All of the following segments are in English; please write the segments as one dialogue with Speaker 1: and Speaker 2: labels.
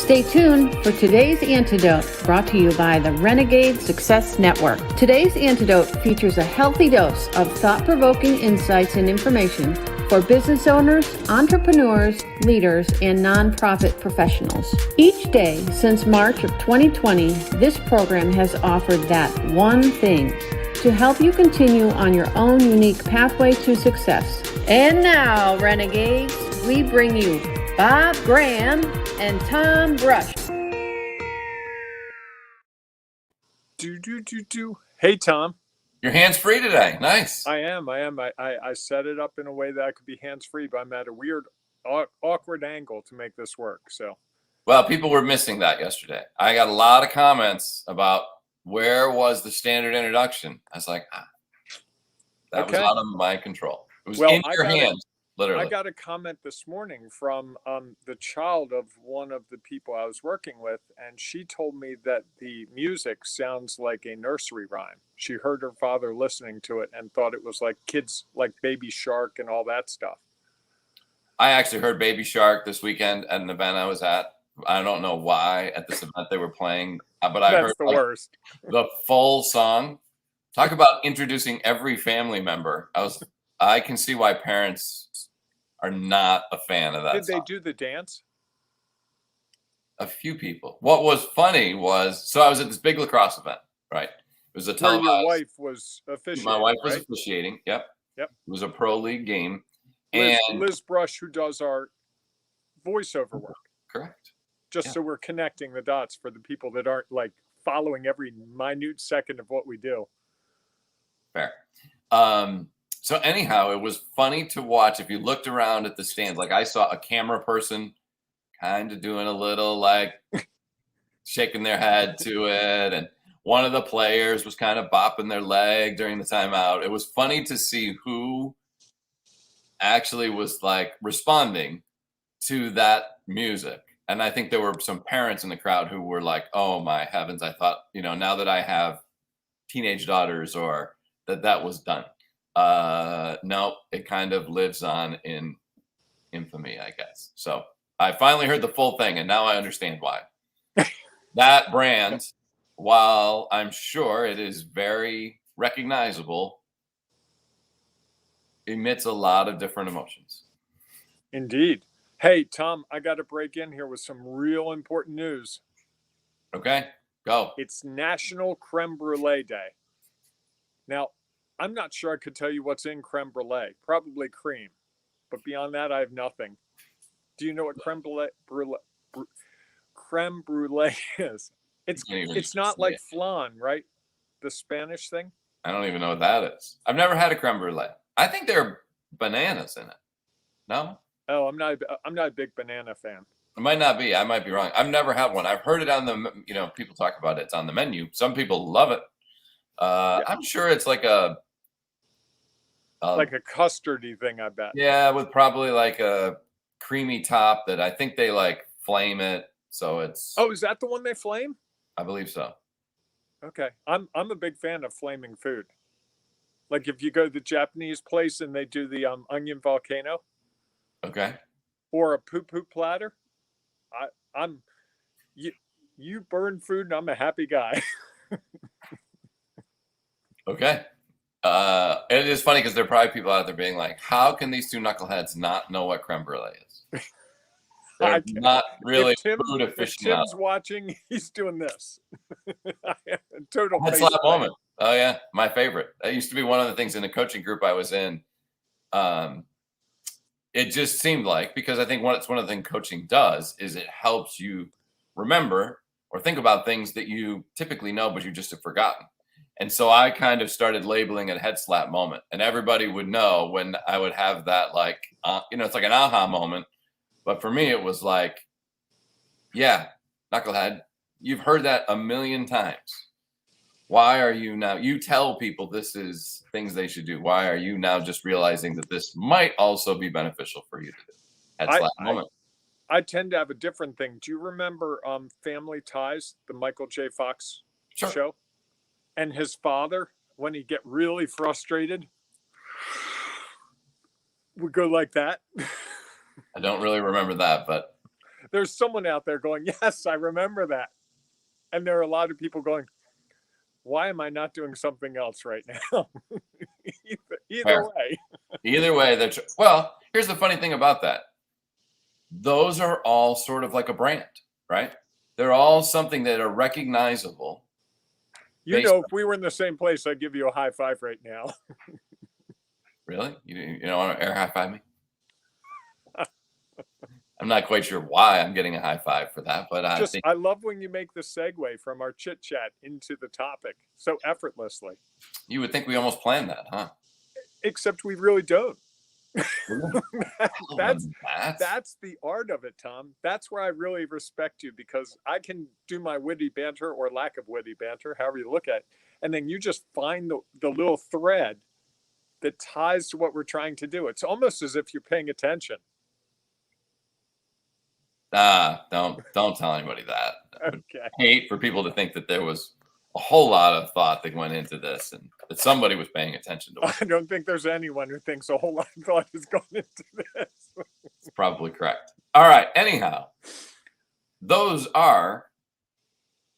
Speaker 1: Stay tuned for today's Antidote, brought to you by the Renegade Success Network. Today's Antidote features a healthy dose of thought-provoking insights and information for business owners, entrepreneurs, leaders, and nonprofit professionals. Each day since March of 2020, this program has offered that one thing to help you continue on your own unique pathway to success. And now, Renegades, we bring you Bob Graham and Tom Brush.
Speaker 2: Hey, Tom.
Speaker 3: You're hands-free today. Nice.
Speaker 2: I am. I set it up in a way that I could be hands-free, but I'm at a weird, awkward angle to make this work. So,
Speaker 3: well, people were missing that yesterday. I got a lot of comments about where was the standard introduction. I was like, that was out of my control. It was in your hands. Literally.
Speaker 2: I got a comment this morning from the child of one of the people I was working with, and she told me that the music sounds like a nursery rhyme. She heard her father listening to it and thought it was like kids, like Baby Shark and all that stuff.
Speaker 3: I actually heard Baby Shark this weekend at an event I was at. I don't know why at this event they were playing, but I heard
Speaker 2: the worst.
Speaker 3: The full song. Talk about introducing every family member. I can see why parents are not a fan of that.
Speaker 2: Did
Speaker 3: song.
Speaker 2: They do the dance?
Speaker 3: A few people. What was funny was, so I was at this big lacrosse event, right? It was a televised.
Speaker 2: Where your wife was officiating.
Speaker 3: My wife was
Speaker 2: right?
Speaker 3: officiating. Yep.
Speaker 2: It
Speaker 3: was a pro league game.
Speaker 2: Liz Brush, who does our voiceover work.
Speaker 3: Correct.
Speaker 2: Just so we're connecting the dots for the people that aren't like following every minute second of what we do.
Speaker 3: Fair. So anyhow, it was funny to watch. If you looked around at the stands, like I saw a camera person kind of doing a little like shaking their head to it. And one of the players was kind of bopping their leg during the timeout. It was funny to see who actually was like responding to that music. And I think there were some parents in the crowd who were like, oh my heavens, I thought, now that I have teenage daughters or that was done. No, it kind of lives on in infamy, I guess. So I finally heard the full thing, and now I understand why. That brand, while I'm sure it is very recognizable, emits a lot of different emotions.
Speaker 2: Indeed. Hey, Tom, I got to break in here with some real important news.
Speaker 3: Okay, go.
Speaker 2: It's National Creme Brulee Day. Now, I'm not sure I could tell you what's in creme brulee. Probably cream. But beyond that, I have nothing. Do you know what creme brulee is? It's not like flan, right? The Spanish thing?
Speaker 3: I don't even know what that is. I've never had a creme brulee. I think there are bananas in it. No?
Speaker 2: Oh, I'm not a big banana fan.
Speaker 3: It might not be. I might be wrong. I've never had one. I've heard it on the, people talk about it. It's on the menu. Some people love it. I'm sure it's like a
Speaker 2: custardy thing, I bet.
Speaker 3: Yeah, with probably like a creamy top that I think they like flame it. So it's.
Speaker 2: Oh, is that the one they flame?
Speaker 3: I believe so.
Speaker 2: Okay. I'm a big fan of flaming food. Like if you go to the Japanese place and they do the onion volcano.
Speaker 3: Okay.
Speaker 2: Or a poo-poo platter. You burn food and I'm a happy guy.
Speaker 3: Okay. It is funny because there are probably people out there being like, how can these two knuckleheads not know what creme brulee is? They're not really food aficionados.
Speaker 2: If Tim's watching, he's doing this. Total
Speaker 3: head slap moment. Oh, yeah. My favorite. That used to be one of the things in the coaching group I was in. It just seemed like, because I think one of the things coaching does is it helps you remember or think about things that you typically know, but you just have forgotten. And so I kind of started labeling it head slap moment, and everybody would know when I would have that, like, it's like an aha moment. But for me, it was like, yeah, knucklehead, you've heard that a million times. Why are you now? You tell people this is things they should do. Why are you now just realizing that this might also be beneficial for you to do? Head slap moment.
Speaker 2: I tend to have a different thing. Do you remember Family Ties, the Michael J. Fox show? And his father, when he'd get really frustrated, would go like that.
Speaker 3: I don't really remember that, but
Speaker 2: there's someone out there going, yes, I remember that. And there are a lot of people going, why am I not doing something else right now? either way.
Speaker 3: Either way, well, here's the funny thing about that. Those are all sort of like a brand, right? They're all something that are recognizable.
Speaker 2: You know, if we were in the same place, I'd give you a high five right now.
Speaker 3: Really? You don't want to air high five me? I'm not quite sure why I'm getting a high five for that, but
Speaker 2: I love when you make the segue from our chit chat into the topic so effortlessly.
Speaker 3: You would think we almost planned that, huh?
Speaker 2: Except we really don't. That's the art of it, Tom. That's where I really respect you, because I can do my witty banter or lack of witty banter, however you look at it, and then you just find the little thread that ties to what we're trying to do. It's almost as if you're paying attention.
Speaker 3: Don't tell anybody that.
Speaker 2: Okay.
Speaker 3: I hate for people to think that there was a whole lot of thought that went into this and that somebody was paying attention to it.
Speaker 2: I don't think there's anyone who thinks a whole lot of thought has gone into this.
Speaker 3: That's probably correct. All right. Anyhow, those are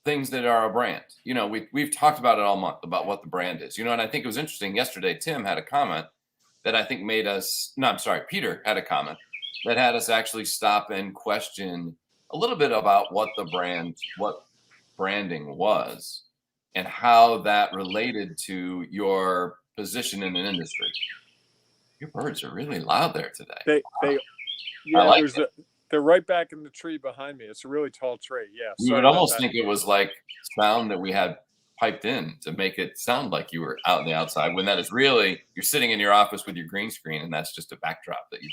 Speaker 3: things that are a brand. You know, we've talked about it all month about what the brand is. You know, and I think it was interesting. Yesterday, Tim had a comment that I think Peter had a comment that had us actually stop and question a little bit about what branding was and how that related to your position in an industry. Your birds are really loud there today.
Speaker 2: They're right back in the tree behind me. It's a really tall tree. Yeah.
Speaker 3: You would almost think it was like sound that we had piped in to make it sound like you were out in the outside, when that is really, you're sitting in your office with your green screen, and that's just a backdrop that you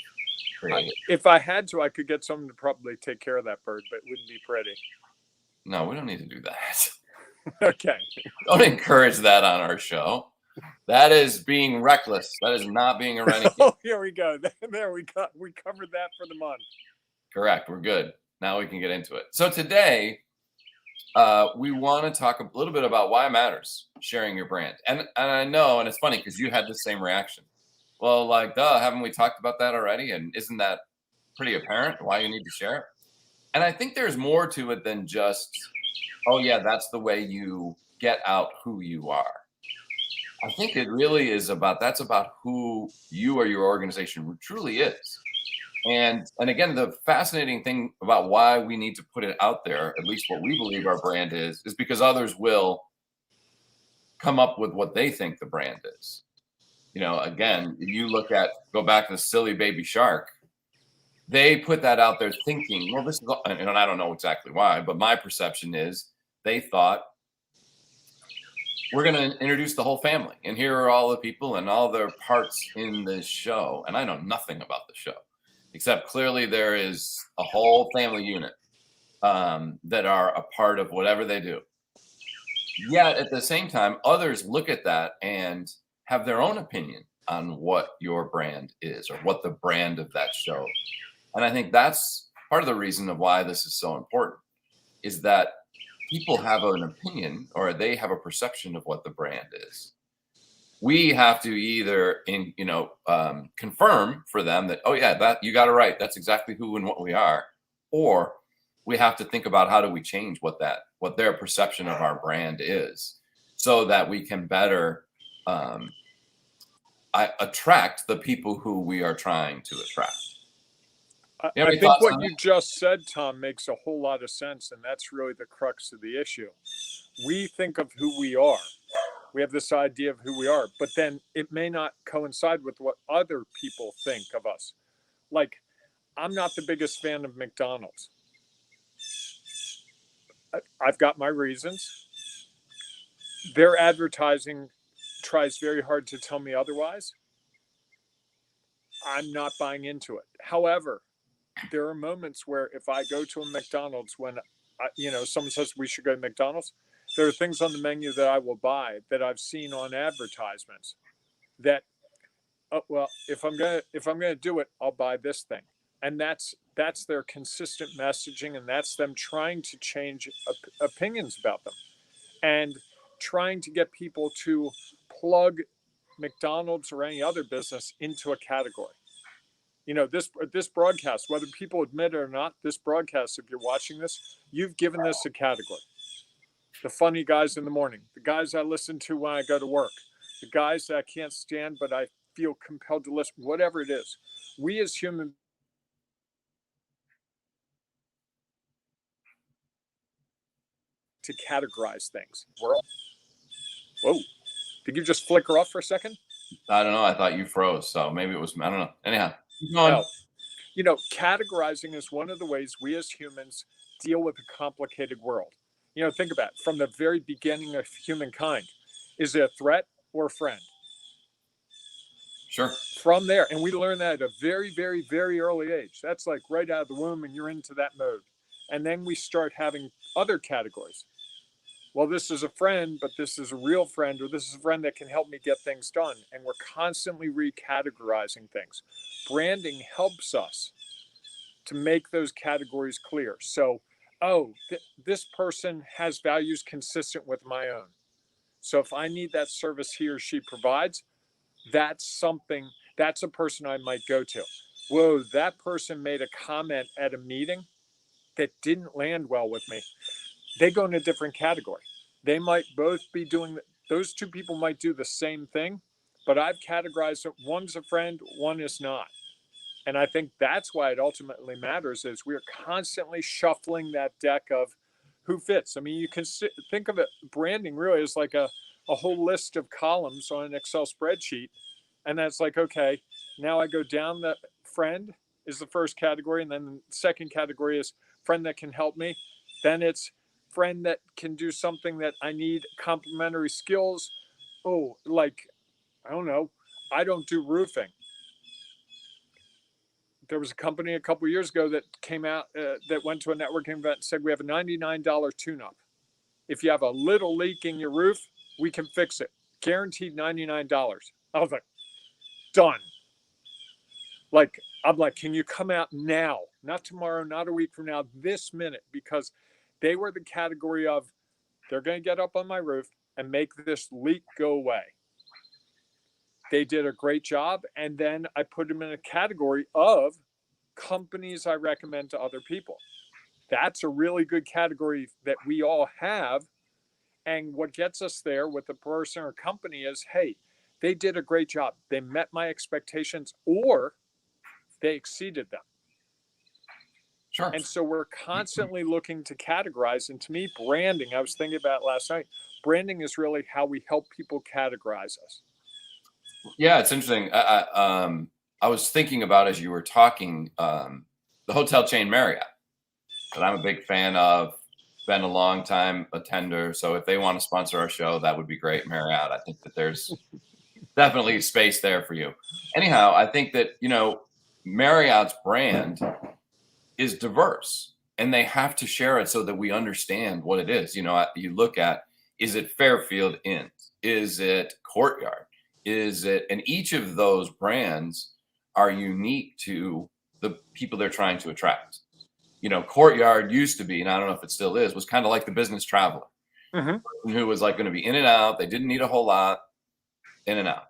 Speaker 3: created.
Speaker 2: If I had to, I could get someone to probably take care of that bird, but it wouldn't be pretty.
Speaker 3: No, we don't need to do that.
Speaker 2: Okay.
Speaker 3: Don't encourage that on our show. That is being reckless. That is not being a renegade.
Speaker 2: Oh, here we go. There we go. We covered that for the month.
Speaker 3: Correct. We're good. Now we can get into it. So today, we want to talk a little bit about why it matters sharing your brand. And I know, and it's funny because you had the same reaction. Well, like, haven't we talked about that already? And isn't that pretty apparent why you need to share it? And I think there's more to it than just, oh yeah, that's the way you get out who you are. I think it really is about who you or your organization truly is. And again, the fascinating thing about why we need to put it out there, at least what we believe our brand is because others will come up with what they think the brand is. You know, again, if you go back to the silly baby shark, they put that out there thinking, well, this is, and I don't know exactly why, but my perception is they thought, we're going to introduce the whole family, and here are all the people and all their parts in this show. And I know nothing about the show, except clearly there is a whole family unit that are a part of whatever they do. Yet at the same time, others look at that and have their own opinion on what your brand is or what the brand of that show. And I think that's part of the reason of why this is so important, is that people have an opinion or they have a perception of what the brand is. We have to either confirm for them that, oh yeah, that you got it right. That's exactly who and what we are. Or we have to think about how do we change what their perception of our brand is, so that we can better attract the people who we are trying to attract.
Speaker 2: I think what you just said, Tom, makes a whole lot of sense, and that's really the crux of the issue. We think of who we are. We have this idea of who we are, but then it may not coincide with what other people think of us. Like, I'm not the biggest fan of McDonald's. I've got my reasons. Their advertising tries very hard to tell me otherwise. I'm not buying into it. However, there are moments where if I go to a McDonald's, when someone says we should go to McDonald's, there are things on the menu that I will buy that I've seen on advertisements that, if I'm gonna do it, I'll buy this thing. And that's their consistent messaging, and that's them trying to change opinions about them and trying to get people to plug McDonald's or any other business into a category. this broadcast, whether people admit it or not, this broadcast, if you're watching this, you've given this a category. The funny guys in the morning, the guys I listen to when I go to work, the guys that I can't stand but I feel compelled to listen, whatever it is. We as human to categorize things. Whoa, did you just flicker off for a second?
Speaker 3: I don't know. I thought you froze, so maybe it was. I don't know. Anyhow, keep going.
Speaker 2: Categorizing is one of the ways we as humans deal with a complicated world. Think about it. From the very beginning of humankind, is it a threat or a friend?
Speaker 3: Sure.
Speaker 2: From there, and we learn that at a very, very, very early age. That's like right out of the womb, and you're into that mode. And then we start having other categories. Well, this is a friend, but this is a real friend, or this is a friend that can help me get things done. And we're constantly recategorizing things. Branding helps us to make those categories clear. So, this person has values consistent with my own. So if I need that service he or she provides, that's a person I might go to. Whoa, that person made a comment at a meeting that didn't land well with me. They go in a different category. They might both be doing, those two people might do the same thing, but I've categorized it. One's a friend, one is not. And I think that's why it ultimately matters is we're constantly shuffling that deck of who fits. I mean, you can think of it, branding really is like a whole list of columns on an Excel spreadsheet. And that's like, okay, now I go down, the friend is the first category. And then the second category is friend that can help me. Then it's friend that can do something that I need, complementary skills. Oh, like, I don't know, I don't do roofing. There was a company a couple of years ago that came out that went to a networking event and said, we have a $99 tune-up. If you have a little leak in your roof, we can fix it. Guaranteed $99. I was like, done. I'm like, can you come out now? Not tomorrow, not a week from now, this minute, because they were the category of, they're going to get up on my roof and make this leak go away. They did a great job. And then I put them in a category of companies I recommend to other people. That's a really good category that we all have. And what gets us there with the person or company is, hey, they did a great job. They met my expectations or they exceeded them.
Speaker 3: Sure.
Speaker 2: And so we're constantly looking to categorize. And to me, branding, I was thinking about it last night, branding is really how we help people categorize us.
Speaker 3: Yeah, it's interesting. I was thinking about as you were talking, the hotel chain Marriott, that I'm a big fan of, been a long time attender. So if they want to sponsor our show, that would be great, Marriott. I think that there's definitely space there for you. Anyhow, I think that, Marriott's brand is diverse and they have to share it so that we understand what it is. You look at, is it Fairfield Inns? Is it Courtyard? And each of those brands are unique to the people they're trying to attract. Courtyard used to be, and I don't know if it still is, was kind of like the business traveler who was like going to be in and out. They didn't need a whole lot, in and out.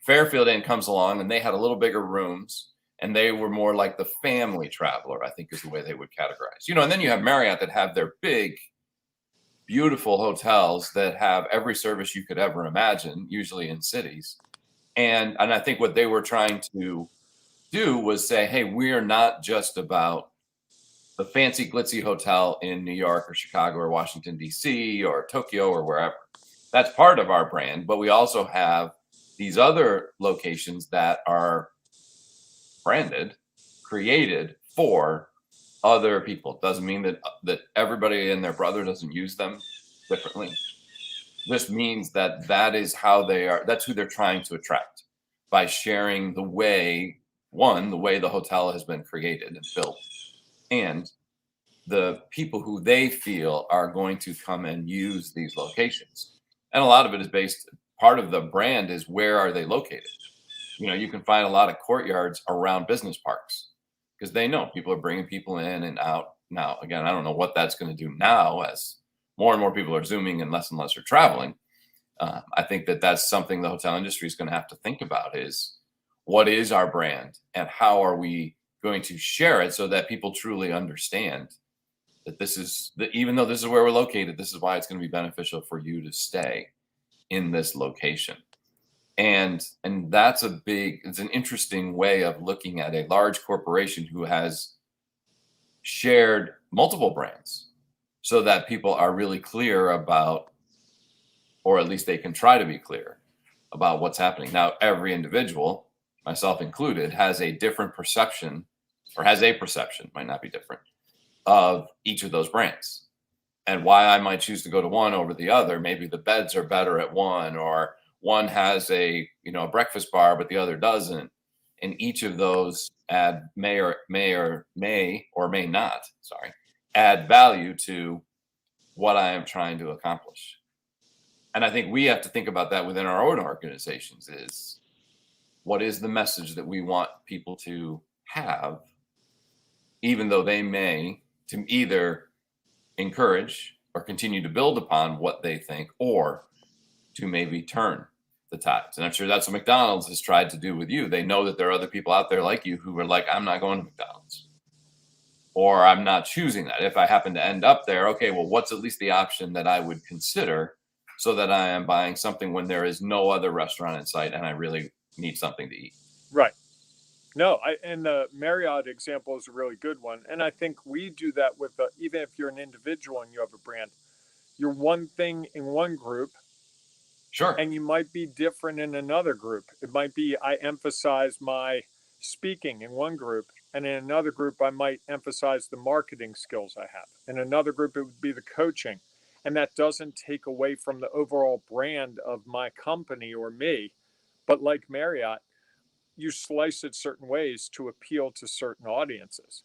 Speaker 3: Fairfield Inn comes along and they had a little bigger rooms and they were more like the family traveler, I think is the way they would categorize. And then you have Marriott that have their big, beautiful hotels that have every service you could ever imagine, usually in cities. And I think what they were trying to do was say, hey, we are not just about the fancy glitzy hotel in New York or Chicago or Washington, D.C. or Tokyo or wherever. That's part of our brand. But we also have these other locations that are branded, created for other people. Doesn't mean that everybody and their brother doesn't use them differently. This means that is how they are. That's who they're trying to attract by sharing the way the hotel has been created and built, and the people who they feel are going to come and use these locations. And a lot of it is based, part of the brand is where are they located? You can find a lot of Courtyards around business parks because they know people are bringing people in and out. Now, again, I don't know what that's going to do now as more and more people are Zooming and less are traveling. I think that that's something the hotel industry is going to have to think about is what is our brand and how are we going to share it so that people truly understand that this is that even though this is where we're located, this is why it's going to be beneficial for you to stay in this location. And that's it's an interesting way of looking at a large corporation who has shared multiple brands so that people are really clear about, or at least they can try to be clear about what's happening. Now, every individual, myself included, has a different perception, or has a perception, might not be different, of each of those brands. And why I might choose to go to one over the other. Maybe the beds are better at one, or one has a breakfast bar, but the other doesn't. And each of those may or may not, add value to what I am trying to accomplish. And I think we have to think about that within our own organizations is what is the message that we want people to have, even though they may to either encourage or continue to build upon what they think, or to maybe turn the tides. And I'm sure that's what McDonald's has tried to do with you. They know that there are other people out there like you who are like, I'm not going to McDonald's, or I'm not choosing that. If I happen to end up there, okay, well, what's at least the option that I would consider so that I am buying something when there is no other restaurant in sight and I really need something to eat.
Speaker 2: Right. No, and the Marriott example is a really good one. And I think we do that with even if you're an individual and you have a brand, you're one thing in one group.
Speaker 3: Sure.
Speaker 2: And you might be different in another group. It might be I emphasize my speaking in one group, and in another group, I might emphasize the marketing skills I have. In another group, it would be the coaching. And that doesn't take away from the overall brand of my company or me. But like Marriott, you slice it certain ways to appeal to certain audiences.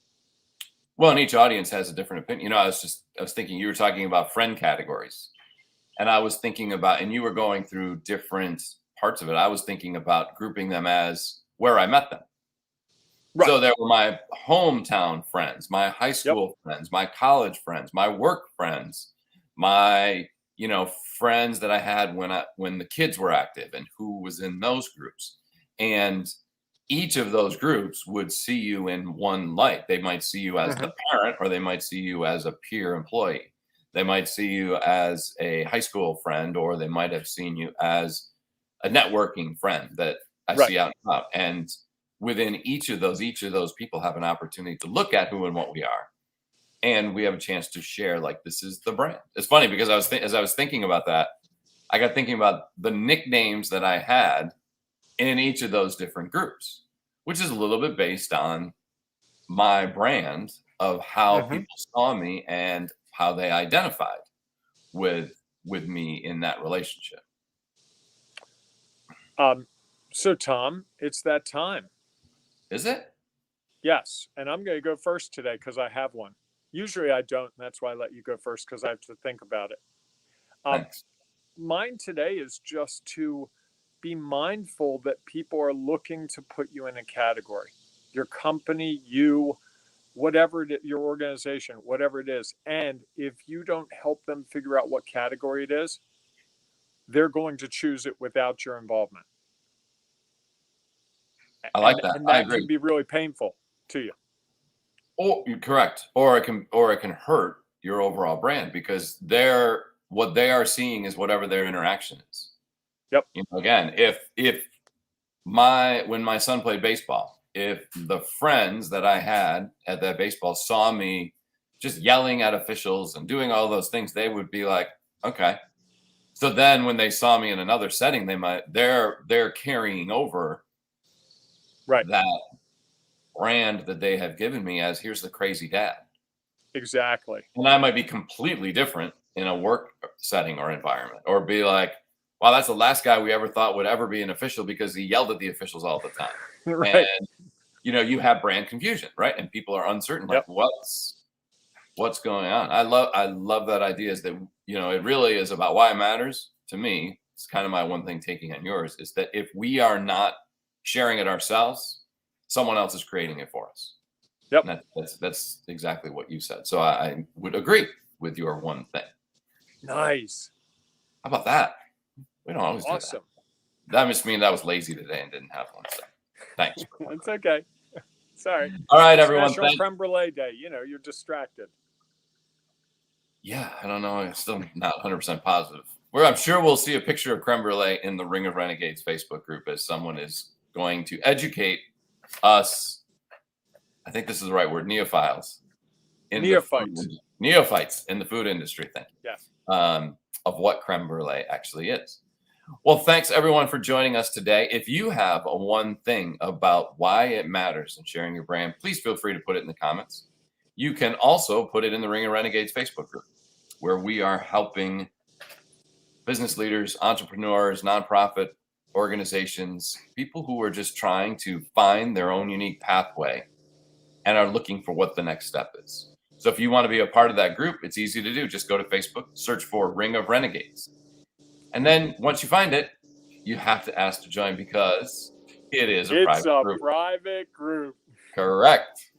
Speaker 3: Well, and each audience has a different opinion. I was thinking you were talking about friend categories. And I was thinking about, and you were going through different parts of it. I was thinking about grouping them as where I met them. Right. So there were my hometown friends, my high school friends, my college friends, my work friends, my, friends that I had when the kids were active and who was in those groups. And each of those groups would see you in one light. They might see you as the parent, or they might see you as a peer employee. They might see you as a high school friend, or they might have seen you as a networking friend that I see out and about. And within each of those people have an opportunity to look at who and what we are. And we have a chance to share, like, this is the brand. It's funny because as I was thinking about that, I got thinking about the nicknames that I had in each of those different groups, which is a little bit based on my brand of how people saw me and how they identified with me in that relationship.
Speaker 2: So Tom, it's that time.
Speaker 3: Is it?
Speaker 2: Yes. And I'm going to go first today because I have one. Usually I don't. And that's why I let you go first, because I have to think about it.
Speaker 3: Thanks.
Speaker 2: Mine today is just to be mindful that people are looking to put you in a category. Your company, you, whatever it is, your organization, whatever it is. And if you don't help them figure out what category it is, they're going to choose it without your involvement.
Speaker 3: I like that.
Speaker 2: And that
Speaker 3: I agree.
Speaker 2: can be really painful to you.
Speaker 3: Or you're correct. Or it can hurt your overall brand, because what they are seeing is whatever their interaction is.
Speaker 2: Yep.
Speaker 3: Again, when my son played baseball, if the friends that I had at that baseball saw me just yelling at officials and doing all those things, they would be like, okay. So then when they saw me in another setting, they're carrying over that brand that they have given me as, here's the crazy dad.
Speaker 2: Exactly.
Speaker 3: And I might be completely different in a work setting or environment, or be like, wow, that's the last guy we ever thought would ever be an official because he yelled at the officials all the time.
Speaker 2: Right.
Speaker 3: And, you have brand confusion, right? And people are uncertain, like, what's going on? I love that idea, is that, it really is about why it matters to me. It's kind of my one thing taking on yours, is that if we are not sharing it ourselves, someone else is creating it for us.
Speaker 2: Yep.
Speaker 3: And that's exactly what you said. So I would agree with your one thing.
Speaker 2: Nice.
Speaker 3: How about that? We don't always do that. That must mean that was lazy today and didn't have one. So. Thanks.
Speaker 2: It's okay. Sorry.
Speaker 3: All right, everyone.
Speaker 2: National Creme Brulee Day. You're distracted.
Speaker 3: Yeah, I don't know. I'm still not 100% positive. I'm sure we'll see a picture of creme brulee in the Ring of Renegades Facebook group as someone is going to educate us. I think this is the right word, neophiles. Neophytes in the food industry. Thank you.
Speaker 2: Yes.
Speaker 3: Of what creme brulee actually is. Well, thanks everyone for joining us today. If you have a one thing about why it matters in sharing your brand, please feel free to put it in the comments. You can also put it in the Ring of Renegades Facebook group, where we are helping business leaders, entrepreneurs, nonprofit organizations, people who are just trying to find their own unique pathway and are looking for what the next step is. So if you want to be a part of that group, it's easy to do. Just go to Facebook, search for Ring of Renegades. And then once you find it, you have to ask to join because it's a
Speaker 2: private group.
Speaker 3: Correct.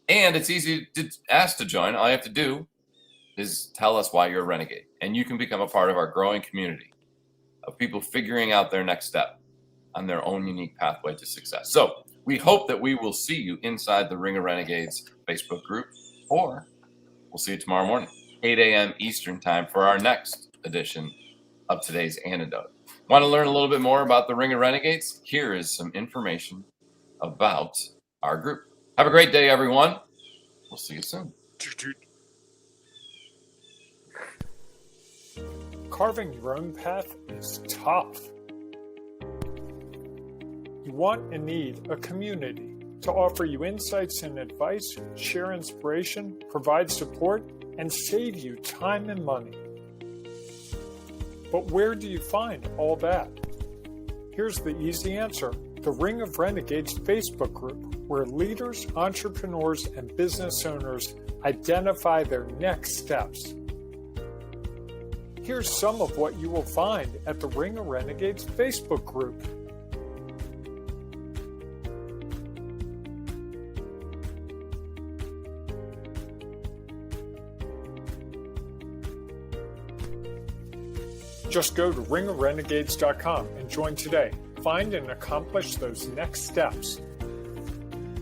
Speaker 3: And it's easy to ask to join. All you have to do is tell us why you're a renegade. And you can become a part of our growing community of people figuring out their next step on their own unique pathway to success. So we hope that we will see you inside the Ring of Renegades Facebook group, or we'll see you tomorrow morning, 8 a.m. Eastern time for our next edition of today's Antidote. Want to learn a little bit more about the Ring of Renegades? Here is some information about our group. Have a great day, everyone. We'll see you soon.
Speaker 2: Carving your own path is tough. You want and need a community to offer you insights and advice, share inspiration, provide support, and save you time and money. But where do you find all that? Here's the easy answer: the Ring of Renegades Facebook group, where leaders, entrepreneurs, and business owners identify their next steps. Here's some of what you will find at the Ring of Renegades Facebook group. Just go to ringofrenegades.com and join today. Find and accomplish those next steps.